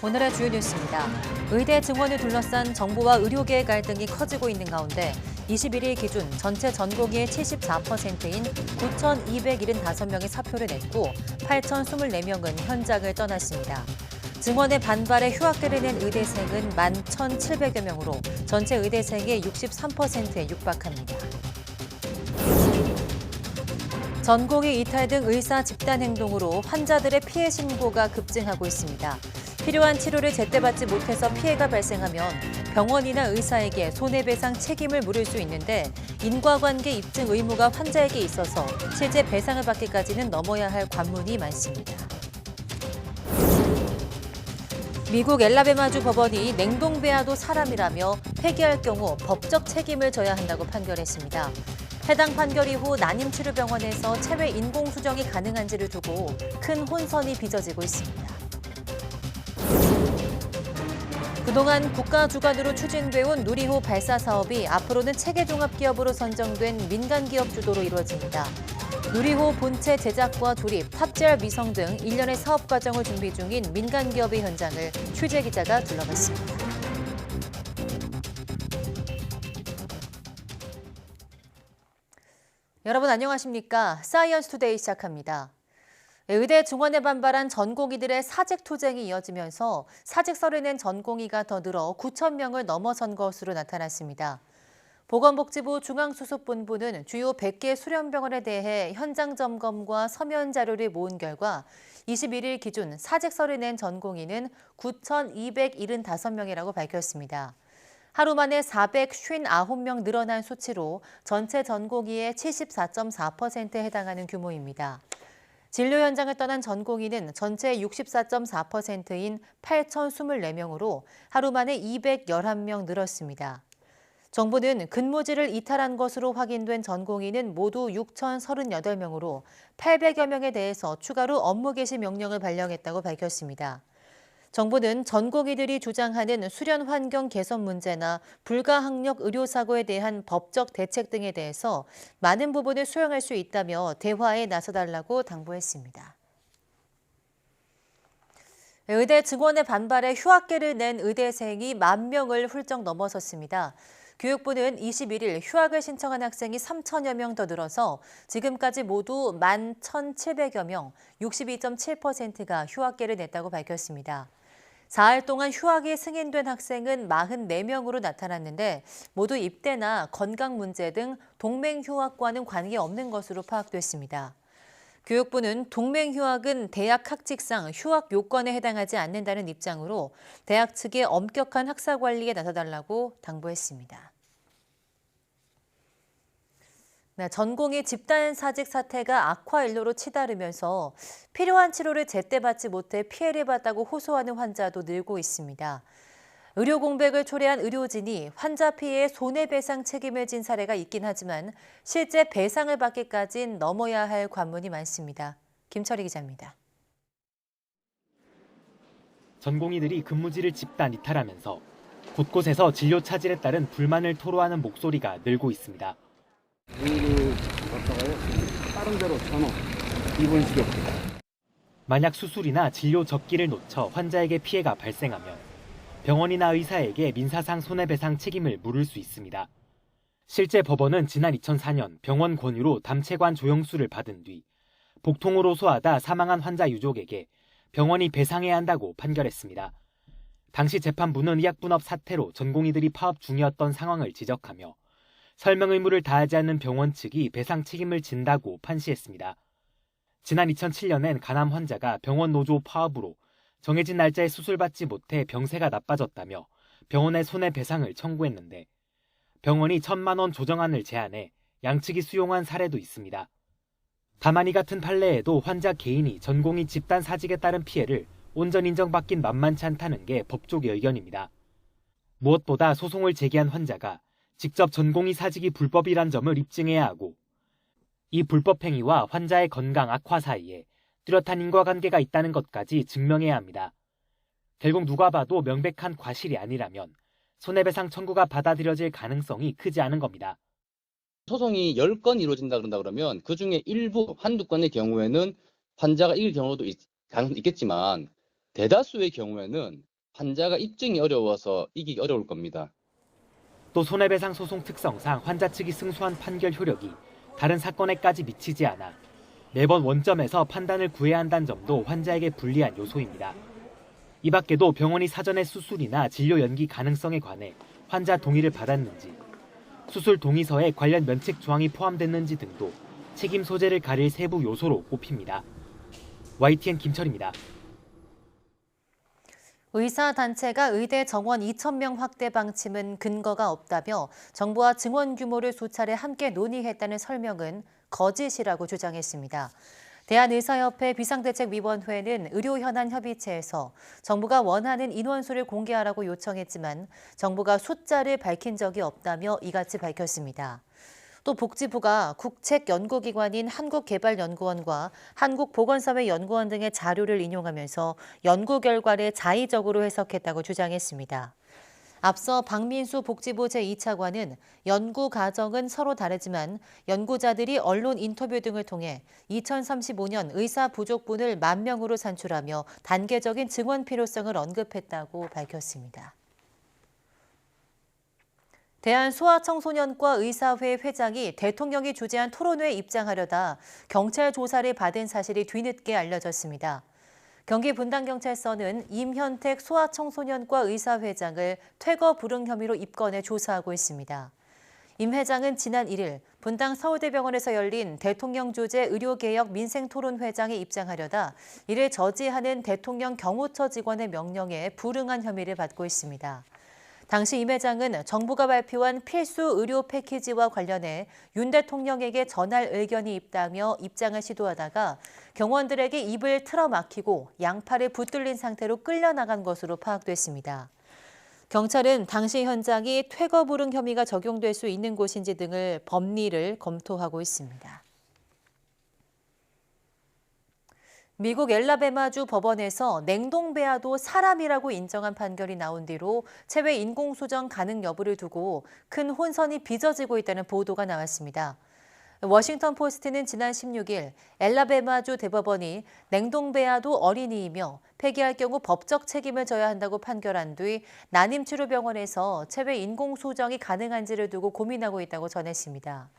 오늘의 주요 뉴스입니다. 의대 증원을 둘러싼 정부와 의료계의 갈등이 커지고 있는 가운데 21일 기준 전체 전공의의 74%인 9,275명이 사표를 냈고 8,024명은 현장을 떠났습니다. 증원의 반발에 휴학계를 낸 의대생은 11,700여 명으로 전체 의대생의 63%에 육박합니다. 전공의 이탈 등 의사 집단 행동으로 환자들의 피해 신고가 급증하고 있습니다. 필요한 치료를 제때 받지 못해서 피해가 발생하면 병원이나 의사에게 손해배상 책임을 물을 수 있는데 인과관계 입증 의무가 환자에게 있어서 실제 배상을 받기까지는 넘어야 할 관문이 많습니다. 미국 엘라베마주 법원이 냉동배아도 사람이라며 폐기할 경우 법적 책임을 져야 한다고 판결했습니다. 해당 판결 이후 난임치료병원에서 체외 인공수정이 가능한지를 두고 큰 혼선이 빚어지고 있습니다. 그동안 국가 주관으로 추진돼온 누리호 발사 사업이 앞으로는 체계종합기업으로 선정된 민간기업 주도로 이루어집니다. 누리호 본체 제작과 조립, 탑재할 위성 등 일련의 사업 과정을 준비 중인 민간기업의 현장을 취재기자가 둘러봤습니다. 여러분 안녕하십니까? 사이언스 투데이 시작합니다. 의대 증원에 반발한 전공의들의 사직 투쟁이 이어지면서 사직서를 낸 전공의가 더 늘어 9천 명을 넘어선 것으로 나타났습니다. 보건복지부 중앙수습본부는 주요 100개 수련병원에 대해 현장 점검과 서면 자료를 모은 결과 21일 기준 사직서를 낸 전공의는 9,275명이라고 밝혔습니다. 하루 만에 459명 늘어난 수치로 전체 전공의의 74.4%에 해당하는 규모입니다. 진료 현장을 떠난 전공의는 전체 64.4%인 8,024명으로 하루 만에 211명 늘었습니다. 정부는 근무지를 이탈한 것으로 확인된 전공의는 모두 6,038명으로 800여 명에 대해서 추가로 업무 개시 명령을 발령했다고 밝혔습니다. 정부는 전공의들이 주장하는 수련 환경 개선 문제나 불가항력 의료사고에 대한 법적 대책 등에 대해서 많은 부분을 수용할 수 있다며 대화에 나서달라고 당부했습니다. 의대 증원에 반발해 휴학계를 낸 의대생이 10,000명을 훌쩍 넘어섰습니다. 교육부는 21일 휴학을 신청한 학생이 3천여 명 더 늘어서 지금까지 모두 11,700여 명, 62.7%가 휴학계를 냈다고 밝혔습니다. 4일 동안 휴학이 승인된 학생은 44명으로 나타났는데 모두 입대나 건강 문제 등 동맹휴학과는 관계없는 것으로 파악됐습니다. 교육부는 동맹휴학은 대학 학칙상 휴학 요건에 해당하지 않는다는 입장으로 대학 측에 엄격한 학사 관리에 나서달라고 당부했습니다. 전공의 집단 사직 사태가 악화 일로로 치달으면서 필요한 치료를 제때 받지 못해 피해를 봤다고 호소하는 환자도 늘고 있습니다. 의료 공백을 초래한 의료진이 환자 피해의 손해배상 책임을 진 사례가 있긴 하지만 실제 배상을 받기까진 넘어야 할 관문이 많습니다. 김철희 기자입니다. 전공의들이 근무지를 집단 이탈하면서 곳곳에서 진료 차질에 따른 불만을 토로하는 목소리가 늘고 있습니다. 메일을 갖다가요, 다른 데로 전원, 이번 식으로. 만약 수술이나 진료 적기를 놓쳐 환자에게 피해가 발생하면 병원이나 의사에게 민사상 손해배상 책임을 물을 수 있습니다. 실제 법원은 지난 2004년 병원 권유로 담체관 조영수를 받은 뒤 복통으로 호소하다 사망한 환자 유족에게 병원이 배상해야 한다고 판결했습니다. 당시 재판부는 의약분업 사태로 전공의들이 파업 중이었던 상황을 지적하며 설명 의무를 다하지 않는 병원 측이 배상 책임을 진다고 판시했습니다. 지난 2007년엔 간암 환자가 병원 노조 파업으로 정해진 날짜에 수술받지 못해 병세가 나빠졌다며 병원에 손해배상을 청구했는데 병원이 1,000만 원 조정안을 제안해 양측이 수용한 사례도 있습니다. 다만 이 같은 판례에도 환자 개인이 전공의 집단 사직에 따른 피해를 온전 인정받긴 만만치 않다는 게 법조계 의견입니다. 무엇보다 소송을 제기한 환자가 직접 전공의 사직이 불법이란 점을 입증해야 하고 이 불법 행위와 환자의 건강 악화 사이에 뚜렷한 인과관계가 있다는 것까지 증명해야 합니다. 결국 누가 봐도 명백한 과실이 아니라면 손해배상 청구가 받아들여질 가능성이 크지 않은 겁니다. 소송이 10건 이루어진다 그러면 그중에 일부, 한두 건의 경우에는 환자가 이길 경우도 있겠지만 대다수의 경우에는 환자가 입증이 어려워서 이기기 어려울 겁니다. 또 손해배상 소송 특성상 환자 측이 승소한 판결 효력이 다른 사건에까지 미치지 않아 매번 원점에서 판단을 구해야 한다는 점도 환자에게 불리한 요소입니다. 이 밖에도 병원이 사전에 수술이나 진료 연기 가능성에 관해 환자 동의를 받았는지, 수술 동의서에 관련 면책 조항이 포함됐는지 등도 책임 소재를 가릴 세부 요소로 꼽힙니다. YTN 김철입니다. 의사단체가 의대 정원 2,000명 확대 방침은 근거가 없다며 정부와 증원 규모를 수차례 함께 논의했다는 설명은 거짓이라고 주장했습니다. 대한의사협회 비상대책위원회는 의료현안협의체에서 정부가 원하는 인원수를 공개하라고 요청했지만 정부가 숫자를 밝힌 적이 없다며 이같이 밝혔습니다. 또 복지부가 국책연구기관인 한국개발연구원과 한국보건사회연구원 등의 자료를 인용하면서 연구 결과를 자의적으로 해석했다고 주장했습니다. 앞서 박민수 복지부 제2차관은 연구 과정은 서로 다르지만 연구자들이 언론 인터뷰 등을 통해 2035년 의사 부족분을 10,000명으로 산출하며 단계적인 증원 필요성을 언급했다고 밝혔습니다. 대한소아청소년과 의사회 회장이 대통령이 주재한 토론회에 입장하려다 경찰 조사를 받은 사실이 뒤늦게 알려졌습니다. 경기 분당경찰서는 임현택 소아청소년과 의사회장을 퇴거 불응 혐의로 입건해 조사하고 있습니다. 임 회장은 지난 1일 분당 서울대병원에서 열린 대통령 주재 의료개혁 민생토론회장에 입장하려다 이를 저지하는 대통령 경호처 직원의 명령에 불응한 혐의를 받고 있습니다. 당시 임 회장은 정부가 발표한 필수 의료 패키지와 관련해 윤 대통령에게 전할 의견이 있다며 입장을 시도하다가 경원들에게 입을 틀어막히고 양팔을 붙들린 상태로 끌려나간 것으로 파악됐습니다. 경찰은 당시 현장이 퇴거 불응 혐의가 적용될 수 있는 곳인지 등을 법리를 검토하고 있습니다. 미국 엘라베마주 법원에서 냉동배아도 사람이라고 인정한 판결이 나온 뒤로 체외 인공수정 가능 여부를 두고 큰 혼선이 빚어지고 있다는 보도가 나왔습니다. 워싱턴 포스트는 지난 16일 엘라베마주 대법원이 냉동배아도 어린이이며 폐기할 경우 법적 책임을 져야 한다고 판결한 뒤 난임치료병원에서 체외 인공수정이 가능한지를 두고 고민하고 있다고 전했습니다.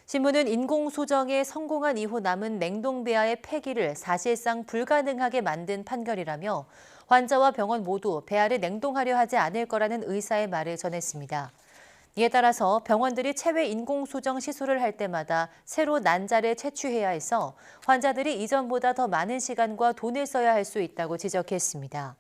신문은 인공수정에 성공한 이후 남은 냉동배아의 폐기를 사실상 불가능하게 만든 판결이라며 환자와 병원 모두 배아를 냉동하려 하지 않을 거라는 의사의 말을 전했습니다. 이에 따라서 병원들이 체외 인공수정 시술을 할 때마다 새로 난자를 채취해야 해서 환자들이 이전보다 더 많은 시간과 돈을 써야 할 수 있다고 지적했습니다.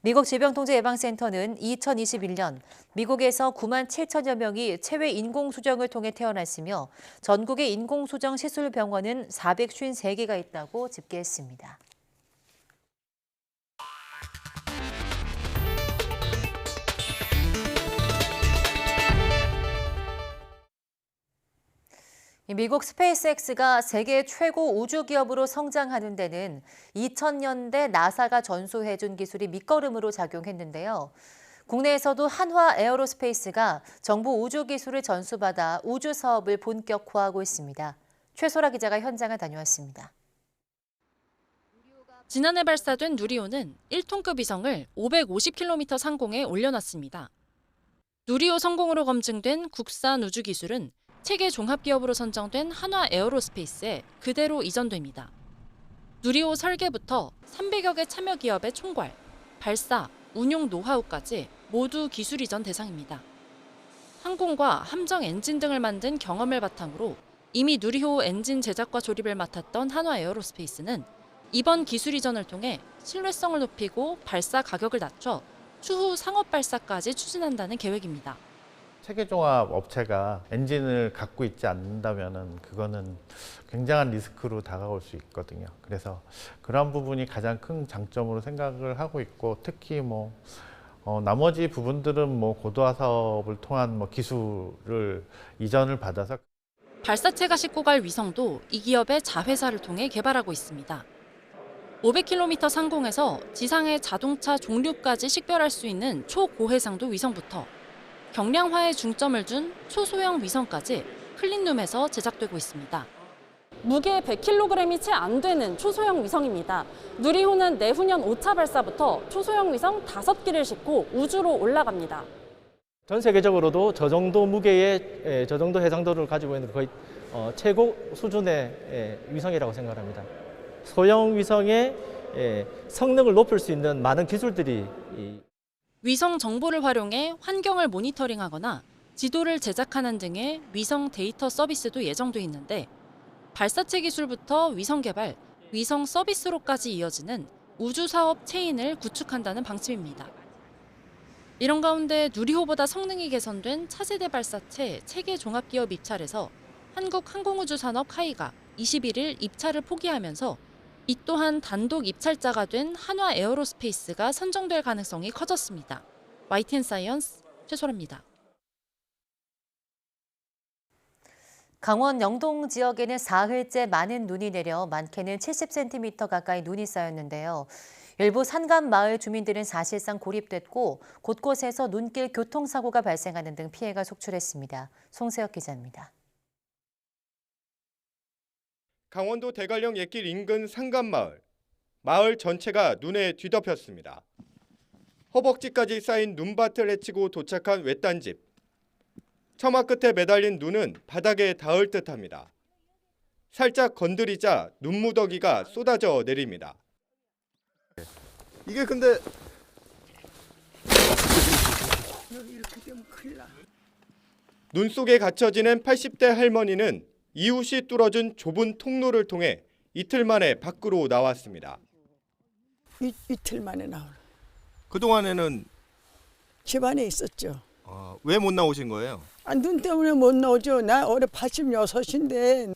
미국 질병통제예방센터는 2021년 미국에서 97,000여 명이 체외 인공수정을 통해 태어났으며 전국의 인공수정 시술 병원은 453개가 있다고 집계했습니다. 미국 스페이스X가 세계 최고 우주기업으로 성장하는 데는 2000년대 나사가 전수해준 기술이 밑거름으로 작용했는데요. 국내에서도 한화 에어로스페이스가 정부 우주기술을 전수받아 우주 사업을 본격화하고 있습니다. 최소라 기자가 현장을 다녀왔습니다. 지난해 발사된 누리호는 1톤급 위성을 550km 상공에 올려놨습니다. 누리호 성공으로 검증된 국산 우주기술은 체계 종합기업으로 선정된 한화 에어로스페이스에 그대로 이전됩니다. 누리호 설계부터 300여 개 참여 기업의 총괄, 발사, 운용 노하우까지 모두 기술 이전 대상입니다. 항공과 함정 엔진 등을 만든 경험을 바탕으로 이미 누리호 엔진 제작과 조립을 맡았던 한화 에어로스페이스는 이번 기술 이전을 통해 신뢰성을 높이고 발사 가격을 낮춰 추후 상업 발사까지 추진한다는 계획입니다. 체계종합 업체가 엔진을 갖고 있지 않는다면 그거는 굉장한 리스크로 다가올 수 있거든요. 그래서 그런 부분이 가장 큰 장점으로 생각을 하고 있고, 특히 나머지 부분들은 고도화 사업을 통한 기술을 이전을 받아서 발사체가 싣고 갈 위성도 이 기업의 자회사를 통해 개발하고 있습니다. 500km 상공에서 지상의 자동차 종류까지 식별할 수 있는 초고해상도 위성부터 경량화에 중점을 준 초소형 위성까지 클린룸에서 제작되고 있습니다. 무게 100kg이 채 안 되는 초소형 위성입니다. 누리호는 내후년 5차 발사부터 초소형 위성 5기를 싣고 우주로 올라갑니다. 전 세계적으로도 저 정도 무게의 저 정도 해상도를 가지고 있는 거의 최고 수준의 위성이라고 생각합니다. 소형 위성의 성능을 높일 수 있는 많은 기술들이 위성 정보를 활용해 환경을 모니터링하거나 지도를 제작하는 등의 위성 데이터 서비스도 예정돼 있는데 발사체 기술부터 위성 개발, 위성 서비스로까지 이어지는 우주 사업 체인을 구축한다는 방침입니다. 이런 가운데 누리호보다 성능이 개선된 차세대 발사체 체계 종합기업 입찰에서 한국항공우주산업 카이가 21일 입찰을 포기하면서 이 또한 단독 입찰자가 된 한화 에어로스페이스가 선정될 가능성이 커졌습니다. YTN 사이언스 최소라입니다. 강원 영동 지역에는 사흘째 많은 눈이 내려 많게는 70cm 가까이 눈이 쌓였는데요. 일부 산간 마을 주민들은 사실상 고립됐고 곳곳에서 눈길 교통사고가 발생하는 등 피해가 속출했습니다. 송세혁 기자입니다. 강원도 대관령 옛길 인근 산간마을. 마을 전체가 눈에 뒤덮였습니다. 허벅지까지 쌓인 눈밭을 헤치고 도착한 외딴집. 처마 끝에 매달린 눈은 바닥에 닿을 듯합니다. 살짝 건드리자 눈무더기가 쏟아져 내립니다. 이게 근데 눈 속에 갇혀 지낸 80대 할머니는 이웃이 뚫어준 좁은 통로를 통해 이틀 만에 밖으로 나왔습니다. 이틀 만에 나오는. 그동안에는 집안에 있었죠. 왜 못 나오신 거예요? 눈 때문에 못 나오죠. 나 올해 86인데.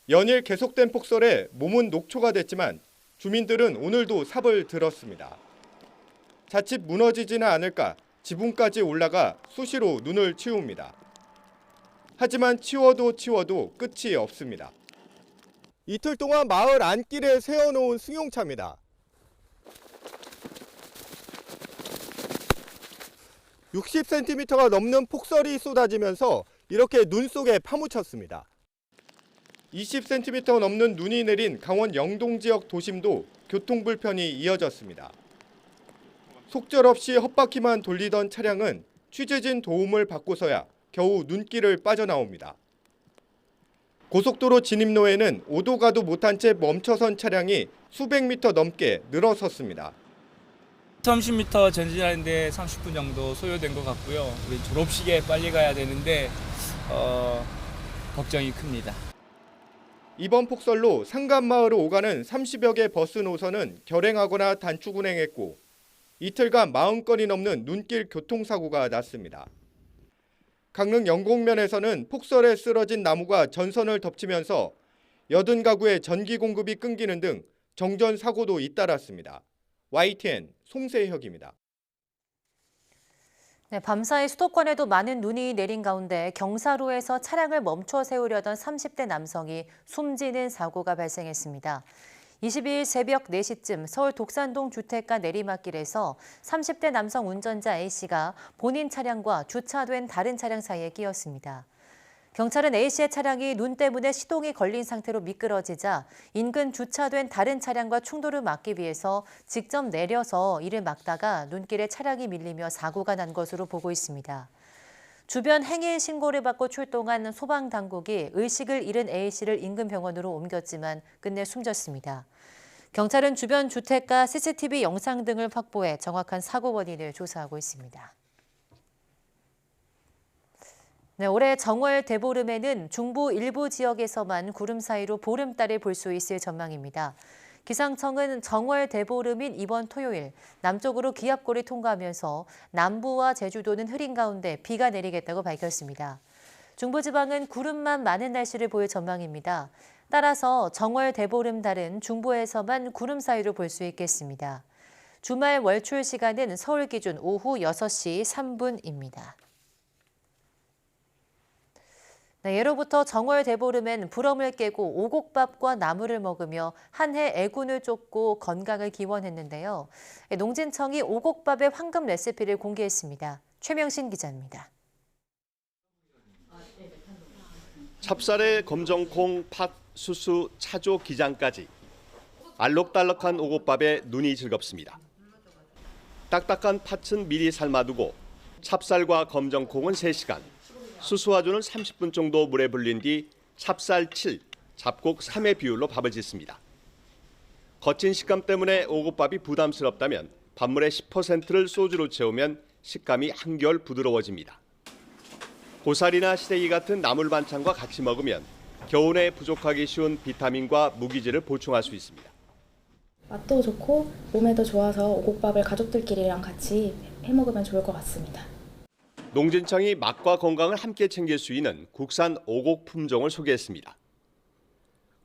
연일 계속된 폭설에 몸은 녹초가 됐지만 주민들은 오늘도 삽을 들었습니다. 자칫 무너지지는 않을까 지붕까지 올라가 수시로 눈을 치웁니다. 하지만 치워도 끝이 없습니다. 이틀 동안 마을 안길에 세워놓은 승용차입니다. 60cm가 넘는 폭설이 쏟아지면서 이렇게 눈 속에 파묻혔습니다. 20cm 넘는 눈이 내린 강원 영동 지역 도심도 교통불편이 이어졌습니다. 속절없이 헛바퀴만 돌리던 차량은 취재진 도움을 받고서야 겨우 눈길을 빠져나옵니다. 고속도로 진입로에는 오도 가도 못한 채 멈춰선 차량이 수백 미터 넘게 늘어섰습니다. 30m 전진하는데 30분 정도 소요된 것 같고요. 우리 졸업식에 빨리 가야 되는데 걱정이 큽니다. 이번 폭설로 산간마을을 오가는 30여 개 버스 노선은 결행하거나 단축 운행했고 이틀간 40건이 넘는 눈길 교통사고가 났습니다. 강릉 영곡면에서는 폭설에 쓰러진 나무가 전선을 덮치면서 80가구의 전기 공급이 끊기는 등 정전 사고도 잇따랐습니다. YTN 송세혁입니다. 네, 밤사이 수도권에도 많은 눈이 내린 가운데 경사로에서 차량을 멈춰 세우려던 30대 남성이 숨지는 사고가 발생했습니다. 22일 새벽 4시쯤 서울 독산동 주택가 내리막길에서 30대 남성 운전자 A씨가 본인 차량과 주차된 다른 차량 사이에 끼었습니다. 경찰은 A씨의 차량이 눈 때문에 시동이 걸린 상태로 미끄러지자 인근 주차된 다른 차량과 충돌을 막기 위해서 직접 내려서 이를 막다가 눈길에 차량이 밀리며 사고가 난 것으로 보고 있습니다. 주변 행인 신고를 받고 출동한 소방당국이 의식을 잃은 A씨를 인근 병원으로 옮겼지만 끝내 숨졌습니다. 경찰은 주변 주택가 CCTV 영상 등을 확보해 정확한 사고 원인을 조사하고 있습니다. 네, 올해 정월 대보름에는 중부 일부 지역에서만 구름 사이로 보름달을 볼 수 있을 전망입니다. 기상청은 정월 대보름인 이번 토요일 남쪽으로 기압골이 통과하면서 남부와 제주도는 흐린 가운데 비가 내리겠다고 밝혔습니다. 중부지방은 구름만 많은 날씨를 보일 전망입니다. 따라서 정월 대보름달은 중부에서만 구름 사이로 볼 수 있겠습니다. 주말 월출 시간은 서울 기준 오후 6시 3분입니다. 네, 예로부터 정월 대보름엔 불엄을 깨고 오곡밥과 나물을 먹으며 한 해 애군을 쫓고 건강을 기원했는데요. 농진청이 오곡밥의 황금 레시피를 공개했습니다. 최명신 기자입니다. 찹쌀에 검정콩, 팥, 수수, 차조, 기장까지 알록달록한 오곡밥에 눈이 즐겁습니다. 딱딱한 팥은 미리 삶아두고 찹쌀과 검정콩은 3시간, 수수와주는 30분 정도 물에 불린 뒤 찹쌀 7, 잡곡 3의 비율로 밥을 짓습니다. 거친 식감 때문에 오곡밥이 부담스럽다면 밥물의 10%를 소주로 채우면 식감이 한결 부드러워집니다. 고사리나 시래기 같은 나물 반찬과 같이 먹으면 겨울에 부족하기 쉬운 비타민과 무기질을 보충할 수 있습니다. 맛도 좋고 몸에도 좋아서 오곡밥을 가족들끼리랑 같이 해먹으면 좋을 것 같습니다. 농진청이 맛과 건강을 함께 챙길 수 있는 국산 오곡 품종을 소개했습니다.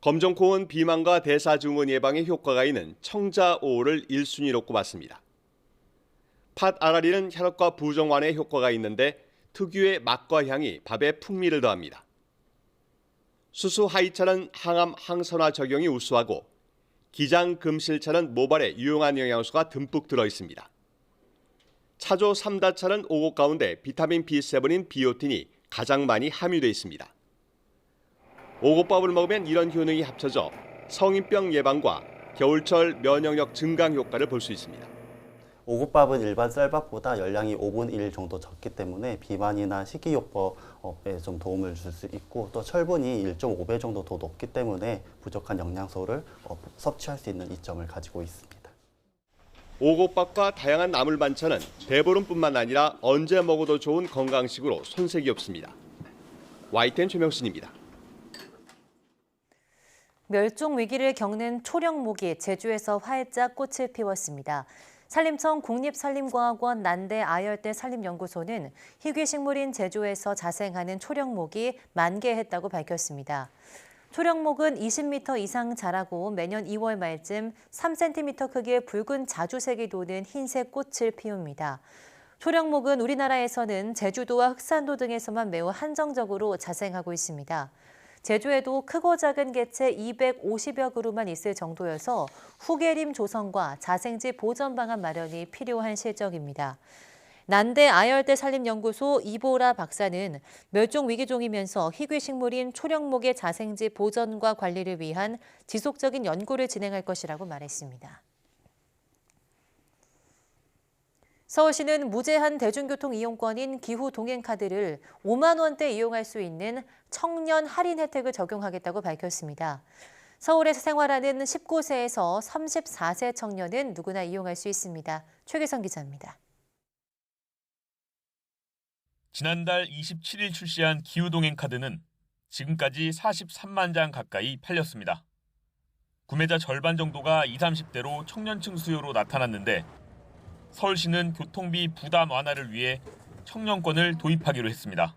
검정콩은 비만과 대사증후군 예방에 효과가 있는 청자오를 1순위로 꼽았습니다. 팥 아라리는 혈압과 부종 완화에 효과가 있는데 특유의 맛과 향이 밥에 풍미를 더합니다. 수수 하이차는 항암 항산화 작용이 우수하고 기장 금실차는 모발에 유용한 영양소가 듬뿍 들어 있습니다. 차조 3다차는 오곡 가운데 비타민 B7인 비오틴이 가장 많이 함유되어 있습니다. 오곡밥을 먹으면 이런 효능이 합쳐져 성인병 예방과 겨울철 면역력 증강 효과를 볼 수 있습니다. 오곡밥은 일반 쌀밥보다 열량이 5분의 1 정도 적기 때문에 비만이나 식이요법에 좀 도움을 줄 수 있고 또 철분이 1.5배 정도 더 높기 때문에 부족한 영양소를 섭취할 수 있는 이점을 가지고 있습니다. 오곡밥과 다양한 나물 반찬은 배부름뿐만 아니라 언제 먹어도 좋은 건강식으로 손색이 없습니다. YTN 최명순입니다. 멸종 위기를 겪는 초령목이 제주에서 활짝 꽃을 피웠습니다. 산림청 국립산림과학원 난대 아열대 산림연구소는 희귀식물인 제주에서 자생하는 초령목이 만개했다고 밝혔습니다. 초령목은 20m 이상 자라고 매년 2월 말쯤 3cm 크기의 붉은 자주색이 도는 흰색 꽃을 피웁니다. 초령목은 우리나라에서는 제주도와 흑산도 등에서만 매우 한정적으로 자생하고 있습니다. 제주에도 크고 작은 개체 250여 그루만 있을 정도여서 후계림 조성과 자생지 보전 방안 마련이 필요한 실정입니다. 난대 아열대 산림연구소 이보라 박사는 멸종 위기종이면서 희귀식물인 초령목의 자생지 보전과 관리를 위한 지속적인 연구를 진행할 것이라고 말했습니다. 서울시는 무제한 대중교통 이용권인 기후 동행카드를 5만 원대 이용할 수 있는 청년 할인 혜택을 적용하겠다고 밝혔습니다. 서울에서 생활하는 19세에서 34세 청년은 누구나 이용할 수 있습니다. 최기성 기자입니다. 지난달 27일 출시한 기후동행 카드는 지금까지 43만 장 가까이 팔렸습니다. 구매자 절반 정도가 20, 30대로 청년층 수요로 나타났는데 서울시는 교통비 부담 완화를 위해 청년권을 도입하기로 했습니다.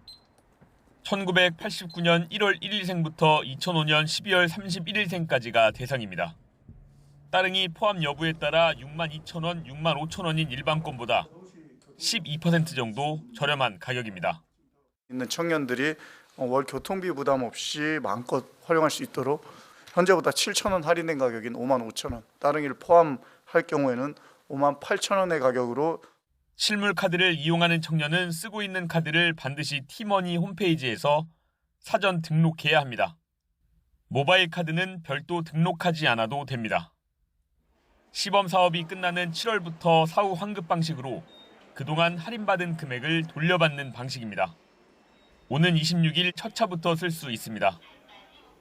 1989년 1월 1일생부터 2005년 12월 31일생까지가 대상입니다. 따릉이 포함 여부에 따라 62,000원, 65,000원인 일반권보다 12% 정도 저렴한 가격입니다. 있는 청년들이 월 교통비 부담 없이 마음껏 활용할 수 있도록 현재보다 7,000원 할인된 가격인 55,000원, 따릉이를 포함할 경우에는 58,000원의 가격으로 실물 카드를 이용하는 청년은 쓰고 있는 카드를 반드시 티머니 홈페이지에서 사전 등록해야 합니다. 모바일 카드는 별도 등록하지 않아도 됩니다. 시범 사업이 끝나는 7월부터 사후 환급 방식으로 그동안 할인받은 금액을 돌려받는 방식입니다. 오는 26일 첫 차부터 쓸 수 있습니다.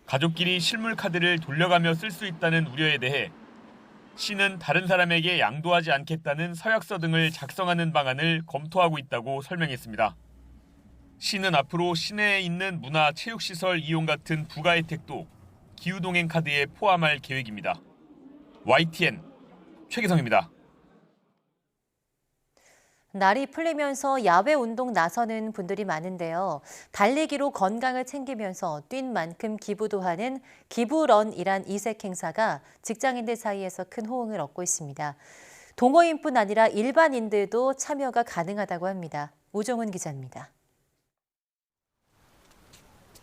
가족끼리 실물 카드를 돌려가며 쓸 수 있다는 우려에 대해 시는 다른 사람에게 양도하지 않겠다는 서약서 등을 작성하는 방안을 검토하고 있다고 설명했습니다. 시는 앞으로 시내에 있는 문화, 체육시설 이용 같은 부가 혜택도 기후동행 카드에 포함할 계획입니다. YTN 최기성입니다. 날이 풀리면서 야외 운동 나서는 분들이 많은데요. 달리기로 건강을 챙기면서 뛴 만큼 기부도 하는 기부런이란 이색 행사가 직장인들 사이에서 큰 호응을 얻고 있습니다. 동호인뿐 아니라 일반인들도 참여가 가능하다고 합니다. 우종은 기자입니다.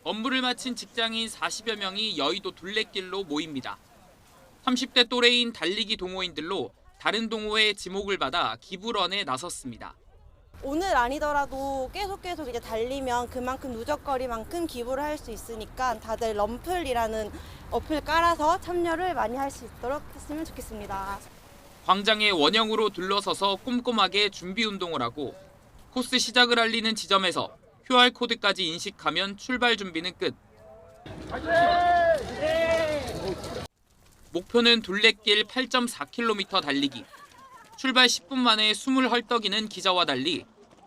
업무를 마친 직장인 40여 명이 여의도 둘레길로 모입니다. 30대 또래인 달리기 동호인들로 다른 동호회의 지목을 받아 기부런에 나섰습니다. 오늘 아니더라도 계속 이제 달리면 그만큼 누적거리만큼 기부를 할 수 있으니까 다들 럼플이라는 어플 깔아서 참여를 많이 할 수 있도록 했으면 좋겠습니다. 광장에 원형으로 둘러서서 꼼꼼하게 준비 운동을 하고 코스 시작을 알리는 지점에서 QR코드까지 인식하면 출발 준비는 끝. 목표는 둘레길 8.4km 달리기. 출발 10분 만에 숨을 헐떡이는 기자와 달리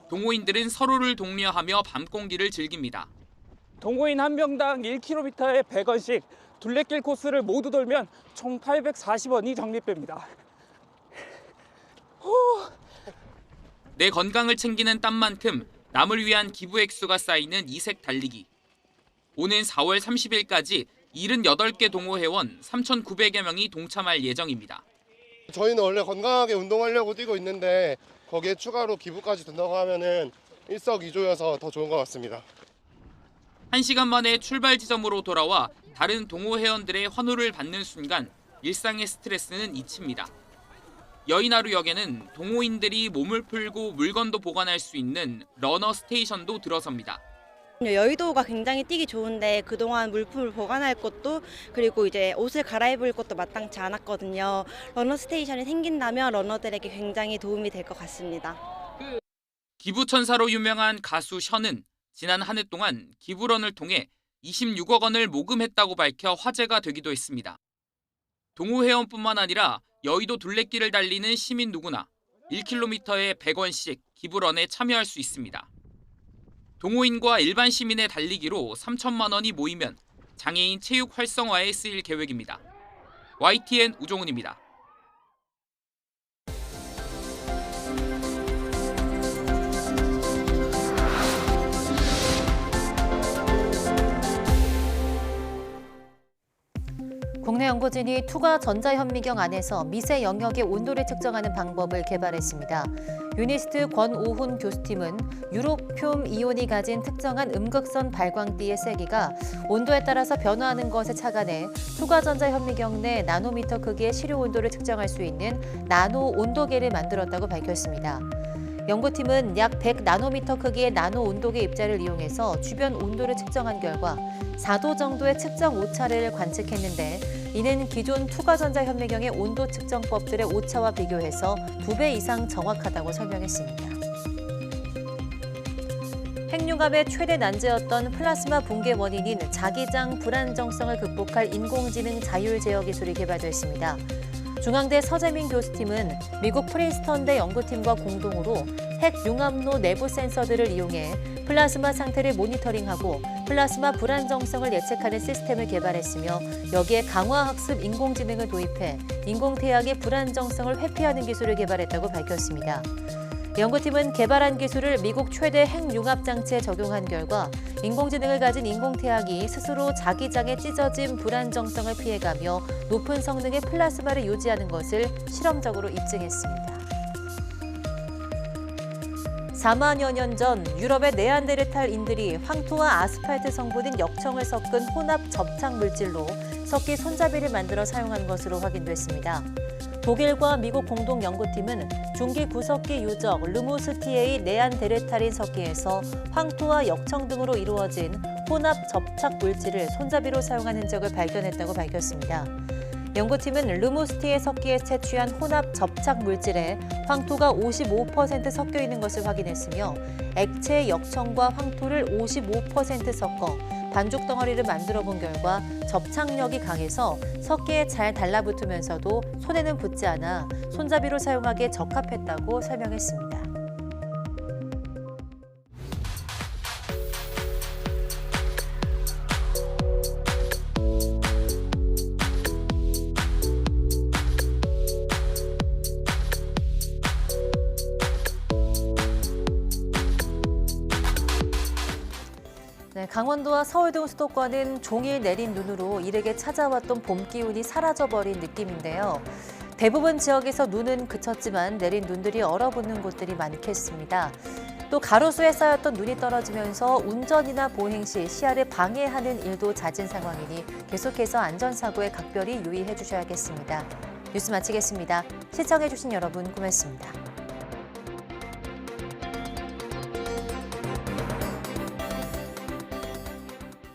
동호인들은 서로를 독려하며 밤 공기를 즐깁니다. 동호인 한 명당 1km에 100원씩 둘레길 코스를 모두 돌면 총 840원이 적립됩니다. 내 건강을 챙기는 땀만큼 남을 위한 기부 액수가 쌓이는 이색 달리기. 오는 4월 30일까지 78개 동호회원 3,900여 명이 동참할 예정입니다. 저희는 원래 건강하게 운동하려고 뛰고 있는데 거기에 추가로 기부까지 된다고 하면은 일석이조여서 더 좋은 것 같습니다. 1시간 만에 출발 지점으로 돌아와 다른 동호회원들의 환호를 받는 순간 일상의 스트레스는 잊힙니다. 여의나루역에는 동호인들이 몸을 풀고 물건도 보관할 수 있는 러너 스테이션도 들어섭니다. 여의도가 굉장히 뛰기 좋은데 그동안 물품을 보관할 곳도 그리고 이제 옷을 갈아입을 곳도 마땅치 않았거든요. 러너 스테이션이 생긴다면 러너들에게 굉장히 도움이 될 것 같습니다. 기부천사로 유명한 가수 션은 지난 한 해 동안 기부런을 통해 26억 원을 모금했다고 밝혀 화제가 되기도 했습니다. 동호회원뿐만 아니라 여의도 둘레길을 달리는 시민 누구나 1km에 100원씩 기부런에 참여할 수 있습니다. 동호인과 일반 시민의 달리기로 3천만 원이 모이면 장애인 체육 활성화에 쓰일 계획입니다. YTN 우종훈입니다. 국내 연구진이 투과 전자현미경 안에서 미세 영역의 온도를 측정하는 방법을 개발했습니다. 유니스트 권오훈 교수팀은 유로뿰 이온이 가진 특정한 음극선 발광띠의 세기가 온도에 따라서 변화하는 것을 착안해 투과 전자현미경 내 나노미터 크기의 시료 온도를 측정할 수 있는 나노 온도계를 만들었다고 밝혔습니다. 연구팀은 약 100나노미터 크기의 나노 온도계 입자를 이용해서 주변 온도를 측정한 결과 4도 정도의 측정 오차를 관측했는데 이는 기존 투과전자현미경의 온도 측정법들의 오차와 비교해서 2배 이상 정확하다고 설명했습니다. 핵융합의 최대 난제였던 플라스마 붕괴 원인인 자기장 불안정성을 극복할 인공지능 자율 제어 기술이 개발됐습니다. 중앙대 서재민 교수팀은 미국 프린스턴대 연구팀과 공동으로 핵융합로 내부 센서들을 이용해 플라스마 상태를 모니터링하고 플라스마 불안정성을 예측하는 시스템을 개발했으며 여기에 강화학습 인공지능을 도입해 인공태양의 불안정성을 회피하는 기술을 개발했다고 밝혔습니다. 연구팀은 개발한 기술을 미국 최대 핵융합 장치에 적용한 결과 인공지능을 가진 인공태양이 스스로 자기장의 찢어짐 불안정성을 피해가며 높은 성능의 플라스마를 유지하는 것을 실험적으로 입증했습니다. 4만여 년 전 유럽의 네안데르탈인들이 황토와 아스팔트 성분인 역청을 섞은 혼합 접착 물질로 석기 손잡이를 만들어 사용한 것으로 확인됐습니다. 독일과 미국 공동 연구팀은 중기 구석기 유적 르무스티에의 네안데르탈인 석기에서 황토와 역청 등으로 이루어진 혼합 접착 물질을 손잡이로 사용한 흔적을 발견했다고 밝혔습니다. 연구팀은 르무스티에 석기에 채취한 혼합 접착 물질에 황토가 55% 섞여 있는 것을 확인했으며 액체 역청과 황토를 55% 섞어 반죽 덩어리를 만들어 본 결과 접착력이 강해서 석기에 잘 달라붙으면서도 손에는 붙지 않아 손잡이로 사용하기에 적합했다고 설명했습니다. 강원도와 서울 등 수도권은 종일 내린 눈으로 이르게 찾아왔던 봄 기운이 사라져버린 느낌인데요. 대부분 지역에서 눈은 그쳤지만 내린 눈들이 얼어붙는 곳들이 많겠습니다. 또 가로수에 쌓였던 눈이 떨어지면서 운전이나 보행 시 시야를 방해하는 일도 잦은 상황이니 계속해서 안전사고에 각별히 유의해 주셔야겠습니다. 뉴스 마치겠습니다. 시청해 주신 여러분 고맙습니다.